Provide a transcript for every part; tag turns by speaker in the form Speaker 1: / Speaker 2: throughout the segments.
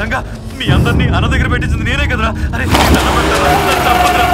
Speaker 1: రంగా మీ అందరినీ అన్న దగ్గర పెట్టించింది నేనే కదరా. అరే తప్పదురా.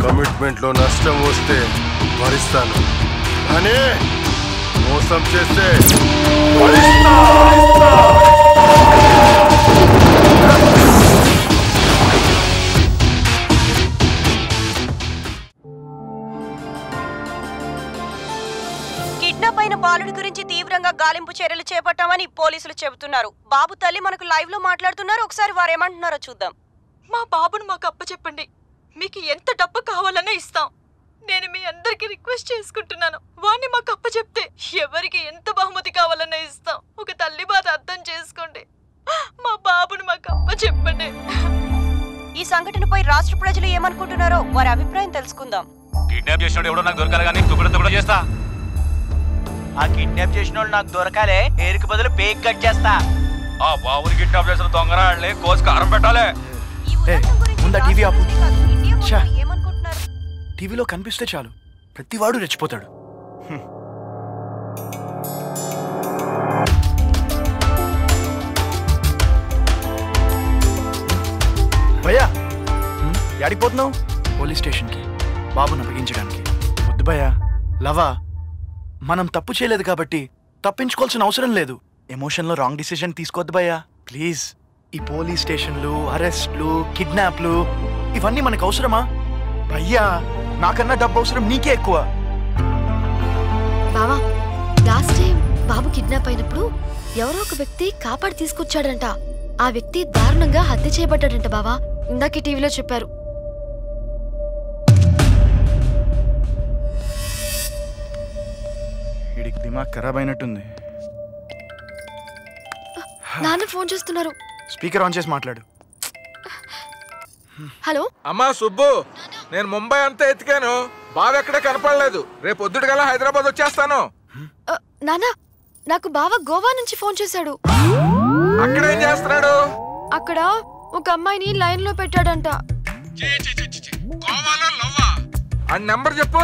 Speaker 2: కమిట్మెంట్లో నష్టం వస్తే భరిస్తాను, కానీ మోసం చేస్తే
Speaker 3: కిడ్నాప్ అయిన బాలుడి గురించి తీవ్రంగా గాలింపు చర్యలు చేపట్టామని పోలీసులు చెబుతున్నారు. బాబు తల్లి మనకు లైవ్ లో మాట్లాడుతున్నారు. ఒకసారి వారు ఏమంటున్నారో చూద్దాం.
Speaker 4: మా బాబును మాకు అప్పచెప్పండి. మీకు ఎంత డబ్బు కావాలన్నా ఇస్తాం. నేను మీ అందరికి రిక్వెస్ట్ చేసుకుంటున్నాను. వాణ్ణి మాకు అప్పచెప్తే ఎవరికి ఎంత బహుమతి కావాలన్నా ఇస్తాం. ఒక తల్లి బాధ అర్థం చేసుకోండి. మా బాబును మాకు అప్పచెప్పండి.
Speaker 3: ఈ సంఘటనపై రాష్ట్ర ప్రజలు ఏమనుకుంటున్నారో వారి అభిప్రాయం తెలుసుకుందాం.
Speaker 1: కిడ్నాప్ చేసినోడు ఎవడో నాకు దొరకాలి కానీ తుకడ చేస్తా.
Speaker 5: ఆ కిడ్నాప్ చేసినోడు నాకు దొరకాలే, పేరుకి బదులు పేక్ కట్ చేస్తా.
Speaker 1: ఆ బాబుని కిడ్నాప్ చేసిన దొంగరాళ్ళని కోసి కారం పెట్టాలి.
Speaker 6: టీవీలో కనిపిస్తే చాలు ప్రతివాడు రెచ్చిపోతాడు. భయ్యా యాడిపోతున్నావు? పోలీస్ స్టేషన్కి బాబును అప్పగించడానికి. వద్దు భయ్యా, లవా మనం తప్పు చేయలేదు కాబట్టి తప్పించుకోవాల్సిన అవసరం లేదు. ఎమోషన్లో రాంగ్ డిసిషన్ తీసుకోవద్దు భయ్యా ప్లీజ్. ఈ పోలీస్ స్టేషన్లు, అరెస్ట్లు, కిడ్నాప్లు ఇవన్నీ మనకు అవసరమా? భయ్యా నాకన్నా డబ్బు అవసరం నీకే ఎక్కువ.
Speaker 7: బావా లాస్ట్ టైం బాబు కిడ్నాప్ అయినప్పుడు ఎవరో ఒక వ్యక్తి కాపాడి తీసుకొచ్చాడంట. ఆ వ్యక్తి దారుణంగా హత్య చేయబడ్డాడంట బావా. ఇందాక టీవీలో చెప్పారు.
Speaker 6: వీడికి దిమాగ్ ఖరాబ్ అయినట్టుంది.
Speaker 7: నాన్న ఫోన్ చేస్తున్నారు.
Speaker 6: స్పీకర్ ఆన్ చేసి మాట్లాడు.
Speaker 7: హలో
Speaker 8: అమ్మా సుబ్బు, నేను ముంబై అంతా ఎతికాను, బావ ఎక్కడ కనపడలేదు. రేపు పొద్దుటికల్లా హైదరాబాద్ వచ్చేస్తాను.
Speaker 7: నాన్న నాకు బావ గోవా నుంచి ఫోన్ చేశాడు.
Speaker 8: అక్కడ ఏం చేస్తున్నాడు?
Speaker 7: అక్కడ ఒక అమ్మాయిని లైన్ లో పెట్టాడంట.
Speaker 8: ఆ నెంబర్ చెప్పు.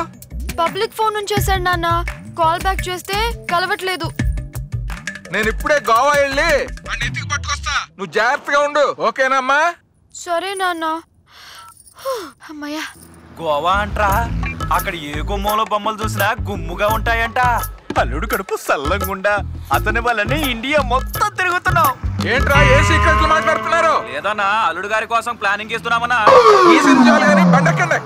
Speaker 7: పబ్లిక్ ఫోన్ నుంచి చేశాడు నాన్న. కాల్ బ్యాక్ చేస్తే కలవట్లేదు.
Speaker 8: నేను ఇప్పుడే గోవా వెళ్ళి ఎతికి పట్టుకొస్తా. నువ్వు జాగ్రత్తగా ఉండు, ఓకేనమ్మా?
Speaker 7: సరే నాన్న. అమ్మయ్యా.
Speaker 5: గోవా అంట్రా, అక్కడ ఏ గుమ్మలో బొమ్మలు చూసినా గుమ్ముగా ఉంటాయంట. అల్లుడు కడుపు సల్లంగుండా అతని వల్లనే ఇండియా మొత్తం తిరుగుతున్నావు.
Speaker 8: ఏంట్రా ఏ సీక్రెట్లు మాట్లాడుతున్నారు?
Speaker 5: లేదన్నా, అల్లుడు గారి కోసం ప్లానింగ్ చేస్తున్నామన్నా.
Speaker 8: ఈ సినిమా బండెక్కండి.